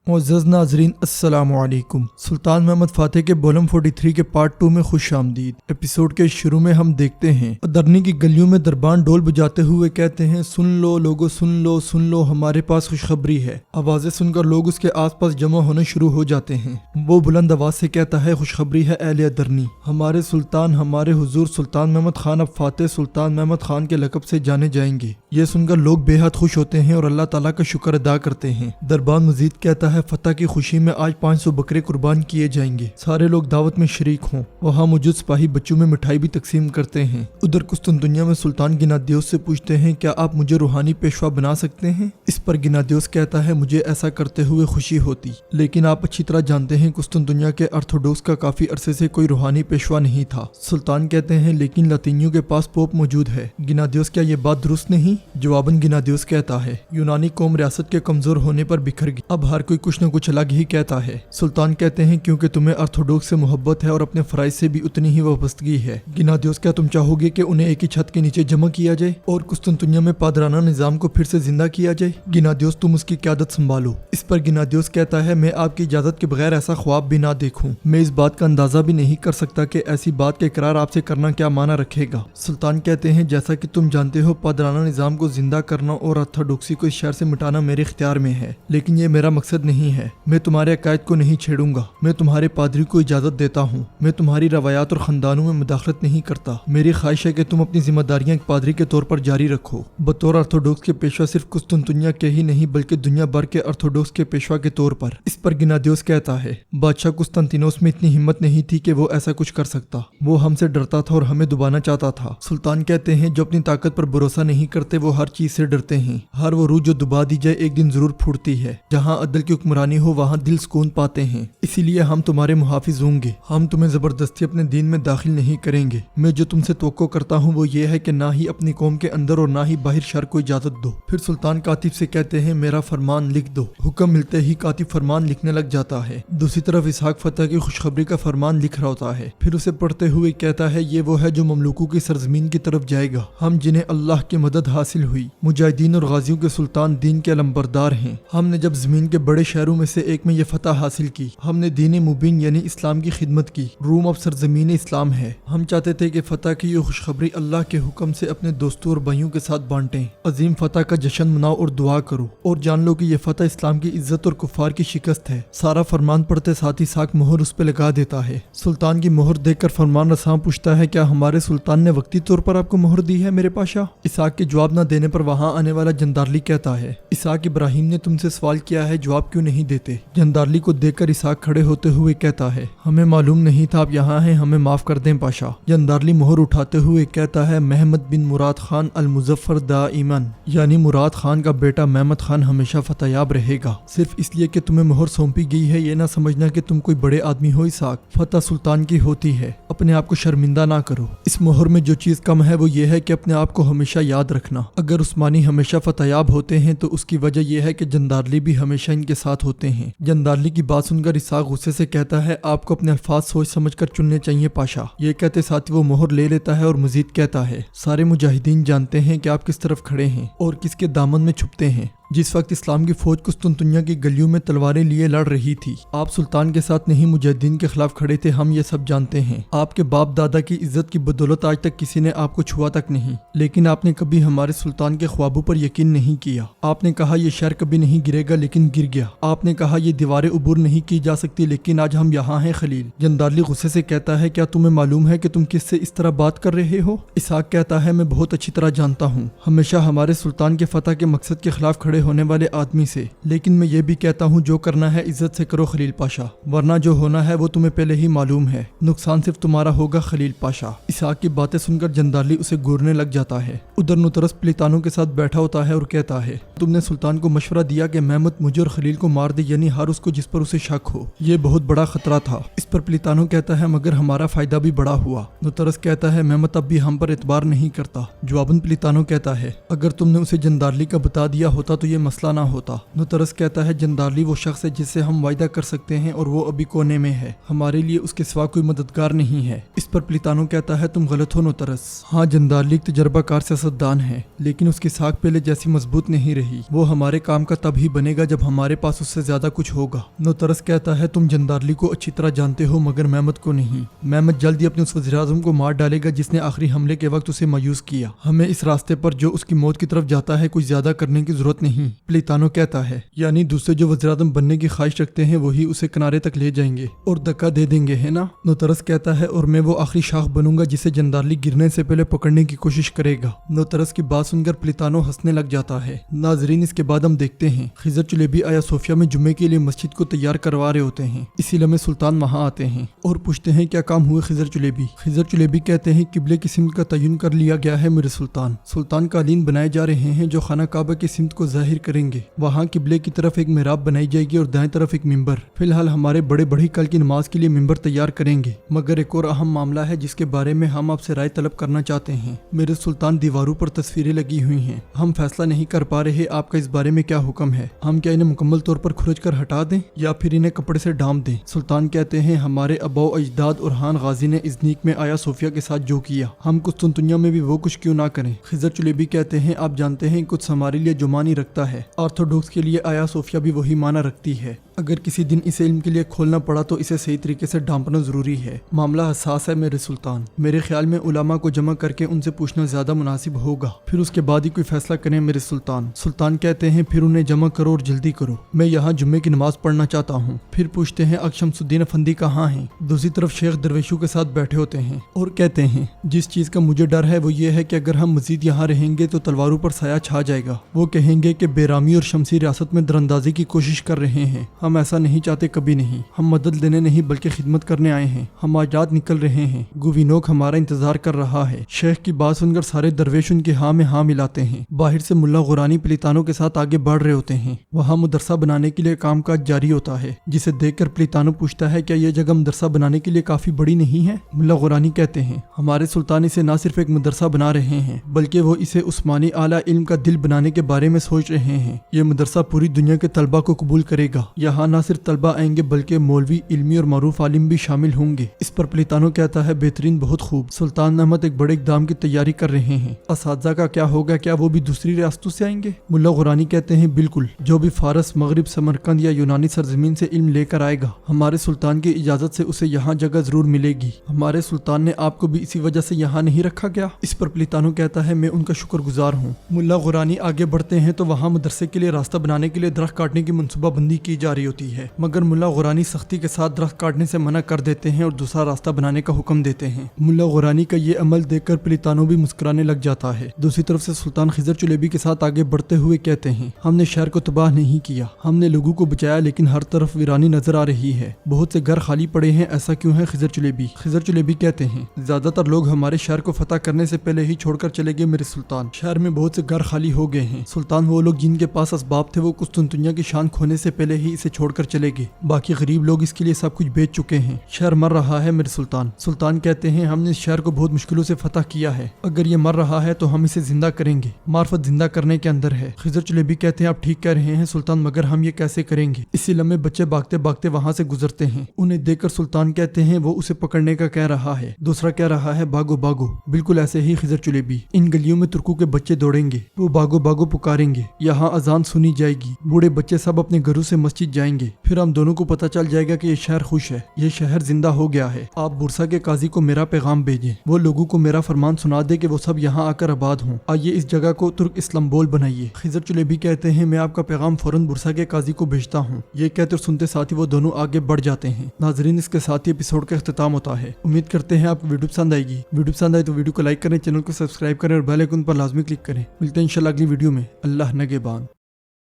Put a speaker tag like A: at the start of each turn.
A: معزز ناظرین السلام علیکم۔ سلطان محمد فاتح کے بولم 43 کے پارٹ 2 میں خوش آمدید۔ ایپیسوڈ کے شروع میں ہم دیکھتے ہیں درنی کی گلیوں میں دربان ڈول بجاتے ہوئے کہتے ہیں، سن لو لوگو، سن لو ہمارے پاس خوشخبری ہے۔ آوازیں سن کر لوگ اس کے آس پاس جمع ہونے شروع ہو جاتے ہیں۔ وہ بلند آواز سے کہتا ہے، خوشخبری ہے اہل درنی، ہمارے سلطان ہمارے حضور سلطان محمد خان اب فاتح سلطان محمد خان کے لقب سے جانے جائیں گے۔ یہ سن کر لوگ بے حد خوش ہوتے ہیں اور اللہ تعالیٰ کا شکر ادا کرتے ہیں۔ دربان مزید کہتا ہے، فتح کی خوشی میں آج 500 بکرے قربان کیے جائیں گے، سارے لوگ دعوت میں شریک ہوں۔ وہاں موجود سپاہی بچوں میں مٹھائی بھی تقسیم کرتے ہیں۔ ادھر قسطنطنیہ میں سلطان گنادیوس سے پوچھتے ہیں، کیا آپ مجھے روحانی پیشوا بنا سکتے ہیں؟ اس پر گنادیوس کہتا ہے، مجھے ایسا کرتے ہوئے خوشی ہوتی، لیکن آپ اچھی طرح جانتے ہیں قسطنطنیہ کے ارتھوڈوکس کا کافی عرصے سے کوئی روحانی پیشوا نہیں تھا۔ سلطان کہتے ہیں، لیکن لاطینیوں کے پاس پوپ موجود ہے۔ گنادیوس، کیا یہ بات درست نہیں؟ جواباً گنادیوس کہتا ہے، یونانی قوم ریاست کے کمزور ہونے پر بکھر گئی، اب ہر کوئی کچھ نہ کچھ الگ ہی کہتا ہے۔ سلطان کہتے ہیں، کیونکہ تمہیں ارتھوڈوکس سے محبت ہے اور اپنے فرائض سے بھی اتنی ہی وابستگی ہے۔ گنادیوس، کیا تم چاہو گے کہ انہیں ایک ہی چھت کے نیچے جمع کیا جائے اور قسطنطنیہ میں پادرانہ نظام کو پھر سے زندہ کیا جائے؟ گنادیوس، تم اس کی قیادت سنبھالو۔ اس پر گنادیوس کہتا ہے، میں آپ کی اجازت کے بغیر ایسا خواب بھی نہ دیکھوں۔ میں اس بات کا اندازہ بھی نہیں کر سکتا کہ ایسی بات کا اقرار آپ سے کرنا کیا معنی رکھے گا۔ سلطان کہتے ہیں، جیسا کہ تم جانتے ہو، پادرانہ نظام کو زندہ کرنا اور ارتھوڈوکسی کو اس شہر سے مٹانا میرے اختیار میں ہے، لیکن یہ میرا مقصد نہیں ہے۔ میں تمہارے عقائد کو نہیں چھیڑوں گا، میں تمہارے پادری کو اجازت دیتا ہوں، میں تمہاری روایات اور خاندانوں میں مداخلت نہیں کرتا۔ میری خواہش ہے کہ تم اپنی ذمہ داریاں ایک پادری کے طور پر جاری رکھو۔ بطور ارتھوڈوکس کے پیشوا صرف قسطنطنیہ کے ہی نہیں بلکہ دنیا بھر کے ارتھوڈوکس کے پیشوا کے طور پر۔ اس پر گنادیوس کہتا ہے، بادشاہ قسطنطینوس میں اتنی ہمت نہیں تھی کہ وہ ایسا کچھ کر سکتا، وہ ہم سے ڈرتا تھا اور ہمیں دبانا چاہتا تھا۔ سلطان کہتے ہیں، جو اپنی طاقت پر بھروسہ نہیں کرتے وہ ہر چیز سے ڈرتے ہیں۔ ہر وہ روح جو دبا دی جائے ایک دن ضرور پھوٹتی ہے۔ جہاں عدل کی حکمرانی ہو وہاں دل سکون پاتے ہیں، اسی لیے ہم تمہارے محافظ ہوں گے، ہم تمہیں زبردستی اپنے دین میں داخل نہیں کریں گے۔ میں جو تم سے توقع کرتا ہوں وہ یہ ہے کہ نہ ہی اپنی قوم کے اندر اور نہ ہی باہر شر کو اجازت دو۔ پھر سلطان کاتب سے کہتے ہیں، میرا فرمان لکھ دو۔ حکم ملتے ہی کاتب فرمان لکھنے لگ جاتا ہے۔ دوسری طرف اسحاق فتح کی خوشخبری کا فرمان لکھ رہا ہوتا ہے، پھر اسے پڑھتے ہوئے کہتا ہے، یہ وہ ہے جو مملوکوں کی سرزمین کی طرف جائے گا، ہم جنہیں اللہ کی مدد حاصل ہوئی، مجاہدین اور غازیوں کے سلطان دین کے علمبردار ہیں۔ ہم نے جب زمین کے بڑے شہروں میں سے ایک میں یہ فتح حاصل کی، ہم نے دین مبین یعنی اسلام کی خدمت کی۔ روم اب سرزمین اسلام ہے۔ ہم چاہتے تھے کہ فتح کی یہ خوشخبری اللہ کے حکم سے اپنے دوستوں اور بھائیوں کے ساتھ بانٹیں۔ عظیم فتح کا جشن مناؤ اور دعا کرو، اور جان لو کہ یہ فتح اسلام کی عزت اور کفار کی شکست ہے۔ سارا فرمان پڑھتے ساتھ ہی اسحاق مہر اس پہ لگا دیتا ہے۔ سلطان کی مہر دیکھ کر فرمان رساں پوچھتا ہے، کیا ہمارے سلطان نے وقتی طور پر آپ کو مہر دی ہے میرے پاشا؟ اسحاق کے جواب نہ دینے پر وہاں آنے والا جندارلی کہتا ہے، اسحاق، ابراہیم نے تم سے سوال کیا ہے، جواب کیوں نہیں دیتے؟ جندارلی کو دیکھ کر اسحاق کھڑے ہوتے ہوئے کہتا ہے، ہمیں معلوم نہیں تھا آپ یہاں ہیں، ہمیں معاف کر دیں پاشا۔ جندارلی مہر اٹھاتے ہوئے کہتا ہے، محمد بن مراد خان المظفر دائمن، یعنی مراد خان کا بیٹا محمد خان ہمیشہ فتح یاب رہے گا۔ صرف اس لیے کہ تمہیں مہر سونپی گئی ہے یہ نہ سمجھنا کہ تم کوئی بڑے آدمی ہو اسحاق، فتح سلطان کی ہوتی ہے، اپنے آپ کو شرمندہ نہ کرو۔ اس مہر میں جو چیز کم ہے وہ یہ ہے کہ اپنے آپ کو ہمیشہ یاد رکھنا۔ اگر عثمانی ہمیشہ فتح یاب ہوتے ہیں تو اس کی وجہ یہ ہے کہ جندارلی بھی ہمیشہ ان کے ساتھ ہوتے ہیں۔ جندارلی کی بات سن کر اسحاق غصے سے کہتا ہے، آپ کو اپنے الفاظ سوچ سمجھ کر چننے چاہیے پاشا۔ یہ کہتے ساتھ وہ مہر لے لیتا ہے اور مزید کہتا ہے، سارے مجاہدین جانتے ہیں کہ آپ کس طرف کھڑے ہیں اور کس کے دامن میں چھپتے ہیں۔ جس وقت اسلام کی فوج قسطنطنیہ کی گلیوں میں تلواریں لیے لڑ رہی تھی، آپ سلطان کے ساتھ نہیں مجاہدین کے خلاف کھڑے تھے، ہم یہ سب جانتے ہیں۔ آپ کے باپ دادا کی عزت کی بدولت آج تک کسی نے آپ کو چھوا تک نہیں، لیکن آپ نے کبھی ہمارے سلطان کے خوابوں پر یقین نہیں کیا۔ آپ نے کہا یہ شہر کبھی نہیں گرے گا لیکن گر گیا، آپ نے کہا یہ دیواریں عبور نہیں کی جا سکتی لیکن آج ہم یہاں ہیں خلیل۔ جندارلی غصے سے کہتا ہے، کیا تمہیں معلوم ہے کہ تم کس سے اس طرح بات کر رہے ہو؟ اسحاق کہتا ہے، میں بہت اچھی طرح جانتا ہوں، ہمیشہ ہمارے سلطان کے فتح کے مقصد کے خلاف کھڑے ہونے والے آدمی سے، لیکن میں یہ بھی کہتا ہوں جو کرنا ہے عزت سے کرو خلیل پاشا، ورنہ جو ہونا ہے وہ تمہیں پہلے ہی معلوم ہے، نقصان صرف تمہارا ہوگا خلیل پاشا۔ اسحاق کی باتیں سن کر جندارلی اسے گورنے لگ جاتا ہے۔ ادھر نوترس پلیتانوں کے ساتھ بیٹھا ہوتا ہے اور کہتا ہے، تم نے سلطان کو مشورہ دیا کہ محمد مجھے اور خلیل کو مار دے، یعنی ہر اس کو جس پر اسے شک ہو، یہ بہت بڑا خطرہ تھا۔ اس پر پلیتانوں کہتا ہے، مگر ہمارا فائدہ بھی بڑا ہوا۔ نوترس کہتا ہے، محمد اب بھی ہم پر اعتبار نہیں کرتا۔ جواباً پلیتانوں کہتا ہے، اگر تم نے اسے جندارلی کا بتا دیا ہوتا تو तो ये मसला ना होता। नोतरस कहता है जंदारली वो शख्स है जिससे हम वायदा कर सकते हैं और वो अभी कोने में है, हमारे लिए उसके सिवा कोई मददगार नहीं है। इस पर प्लितानो कहता है तुम गलत हो नोतरस। हाँ, जंदारली एक तजर्बाकार सियासतदान है, लेकिन उसकी साख पहले जैसी मजबूत नहीं रही। वो हमारे काम का तब ही बनेगा जब हमारे पास उससे ज्यादा कुछ होगा। नोतरस कहता है तुम जंदारली को अच्छी तरह जानते हो मगर महमद को नहीं। महमद जल्द ही अपने उस वज़ीर-ए-आज़म को मार डालेगा जिसने आखिरी हमले के वक्त उसे मायूस किया। हमें इस रास्ते पर जो उसकी मौत की तरफ जाता है कुछ ज्यादा करने की जरूरत नहीं। प्लितानो कहता है यानी दूसरे जो वज़ीर-ए-आज़म बनने की ख्वाहिश रखते हैं वही उसे किनारे तक ले जाएंगे और धक्का दे देंगे, है ना। नोतरस कहता है और मैं वो आखिरी शाख बनूंगा जिसे जंदारली गिरने से पहले पकड़ने की कोशिश करेगा। नोतरस की बात सुनकर प्लितानो हंसने लग जाता है। नाजरीन, इसके बाद हम देखते हैं खिज़र चुलेबी आया सोफिया में जुम्मे के लिए मस्जिद को तैयार करवा रहे होते हैं। इसी लम्हे सुल्तान वहाँ आते हैं और पूछते हैं क्या काम हुए खिज़र चुलेबी। खिज़र चुलेबी कहते हैं किबले की सिमत का तयन कर लिया गया है मेरे सुल्तान। सुल्तान कालीन बनाए जा रहे हैं जो खाना काबा की सिमत को जाहिर करेंगे। वहाँ किबले की तरफ एक मेहराब बनाई जाएगी और दाएं तरफ एक मिंबर। फिलहाल हमारे बड़े बड़ी कल की नमाज के लिए मिंबर तैयार करेंगे, मगर एक और अहम मामला है जिसके बारे में हम आपसे राय तलब करना चाहते हैं। मेरे सुल्तान, दीवारों पर तस्वीरें लगी हुई हैं, हम फैसला नहीं कर पा रहे आपका इस बारे में क्या हुक्म है। हम क्या इन्हें मुकम्मल तौर पर खुरच कर हटा दें या फिर इन्हें कपड़े से ढांप दें। सुल्तान कहते हैं हमारे अबौ अजदाद और हान गाजी ने इज़नीक में आया सोफिया के साथ जो किया, हम कुस्तुनतुनिया में भी वो कुछ क्यों ना करें। खिज़र चुलेबी कहते हैं आप जानते हैं कुछ हमारे लिए जो मानी रखता है ऑर्थोडॉक्स के लिए आया सोफिया भी वही माना रखती है। अगर किसी दिन इसे इल्म के लिए खोलना पड़ा तो इसे सही तरीके से ढांपना जरूरी है। मामला हसास है मेरे सुल्तान। मेरे ख्याल में उलामा को जमा करके उनसे पूछना ज्यादा मुनासिब होगा, फिर उसके बाद ही कोई फैसला करें मेरे सुल्तान। सुल्तान कहते हैं फिर उन्हें जमा करो और जल्दी करो, मैं यहाँ जुम्मे की नमाज पढ़ना चाहता हूँ। फिर पूछते हैं शमसुद्दीन अफंदी कहाँ हैं। दूसरी तरफ शेख दरवेशों के साथ बैठे होते हैं और कहते हैं जिस चीज का मुझे डर है वो ये है कि अगर हम मजीद यहाँ रहेंगे तो तलवारों पर साया छा जाएगा। वो कहेंगे कि बेरामी और शमसी रियासत में दरअंदाजी की कोशिश कर रहे हैं। हम ऐसा नहीं चाहते, कभी नहीं। हम मदद लेने नहीं बल्कि खिदमत करने आए हैं। हम आज रात निकल रहे हैं, गुविनोक हमारा इंतजार कर रहा है। शेख की बात सुनकर सारे दरवेश उनके हाँ में हाँ मिलाते हैं। बाहर से मुल्ला गुरानी प्लितानो के साथ आगे बढ़ रहे होते हैं। वहाँ मदरसा बनाने के लिए कामकाज जारी होता है, जिसे देखकर प्लितानो पूछता है क्या यह जगह मदरसा बनाने के लिए काफी बड़ी नहीं है। मुल्ला गुरानी कहते हैं हमारे सुल्तान इसे न सिर्फ एक मदरसा बना रहे हैं बल्कि वो इसे उस्मानी आला इल्म का दिल बनाने के बारे में सोच रहे हैं। ये मदरसा पूरी दुनिया के तलबा को कबूल करेगा। यहाँ न सिर्फ तलबा आएंगे बल्कि मौलवी, इल्मी और मारूफ आलिम भी शामिल होंगे। इस पर प्लितानो कहता है बेहतरीन, बहुत खूब। सुल्तान अहमद एक बड़े इक़दाम की तैयारी कर रहे हैं। असातिज़ा का क्या होगा, क्या वो भी दूसरी रियासतों से आएंगे। मुल्ला गुरानी कहते हैं बिल्कुल, जो भी फारस, मगरिब, समरकंद या यूनानी सरजमीन से इल्म लेकर आएगा हमारे सुल्तान की इजाजत से उसे यहाँ जगह जरूर मिलेगी। हमारे सुल्तान ने आपको भी इसी वजह से यहाँ नहीं रखा गया। इस पर प्लितानो कहता है मैं उनका शुक्रगुजार हूँ। मुल्ला गुरानी आगे बढ़ते हैं तो वहाँ मदरसे के लिए रास्ता बनाने के लिए दरख्त काटने की मनसूबाबंदी की जा रही होती है, मगर मुल्ला गुरानी सख्ती के साथ दरख्त काटने से मना कर देते हैं और दूसरा रास्ता बनाने का हुक्म देते हैं। मुल्ला गुरानी का ये अमल देखकर प्लितानो भी मुस्कुराने लग जाता है। दूसरी तरफ से सुल्तान खिज़र चुलेबी के साथ आगे बढ़ते हुए कहते हैं हमने शहर को तबाह नहीं किया, हमने लोगों को बचाया, लेकिन हर तरफ वीरानी नजर आ रही है। बहुत से घर खाली पड़े हैं, ऐसा क्यों है खिज़र चुलेबी। खिज़र चुलेबी कहते हैं ज्यादातर लोग हमारे शहर को फतह करने से पहले ही छोड़कर चले गए मेरे सुल्तान। शहर में बहुत से घर खाली हो गए हैं सुल्तान। वो लोग जिनके पास असबाब थे वो कुस्तुनतुनिया की शान खोने से पहले ही इसे छोड़कर चले गए। बाकी गरीब लोग इसके लिए सब कुछ बेच चुके हैं। शहर मर रहा है मेरे सुल्तान। सुल्तान कहते हैं हमने इस शहर को बहुत मुश्किलों से फतह किया है, अगर ये मर रहा है तो हम इसे जिंदा करेंगे। मार्फत जिंदा करने के अंदर है। खिज़र चुलेबी कहते हैं आप ठीक कह रहे हैं सुल्तान, मगर हम ये कैसे करेंगे। इसी लम्हे बच्चे भागते भागते वहाँ से गुजरते हैं। उन्हें देखकर सुल्तान कहते हैं वो उसे पकड़ने का कह रहा है, दूसरा कह रहा है भागो भागो। बिल्कुल ऐसे ही खिज़र चुलेबी, इन गलियों में तुर्कों के बच्चे दौड़ेंगे, वो भागो भागो पुकारेंगे, यहाँ अजान सुनी जाएगी, बूढ़े बच्चे सब अपने घरों से मस्जिद जाएंगे। फिर हम दोनों को पता चल जाएगा कि ये शहर खुश है, ये शहर जिंदा हो गया है। आप बुरसा के काजी को मेरा पैगाम भेजें, वो लोगों को मेरा फरमान सुना दे कि वो सब यहाँ आकर आबाद हों। आइए इस जगह को तुर्क इस्लाम्बोल बनाइए। खिज़र चुलेबी कहते हैं मैं आपका पैगाम फौरन बुरसा के काजी को भेजता हूँ। ये कहते और सुनते साथ ही वो दोनों आगे बढ़ जाते हैं। नाजरीन, इसके साथ ही एपिसोड का इख्तिताम होता है। उम्मीद करते हैं आपको वीडियो पसंद आएगी। वीडियो पसंद आए तो वीडियो को लाइक करें, चैनल को सब्सक्राइब करें और बेल आइकन पर लाजमी क्लिक करें। मिलते हैं इंशाल्लाह अगली वीडियो में। अल्लाह नगेबान।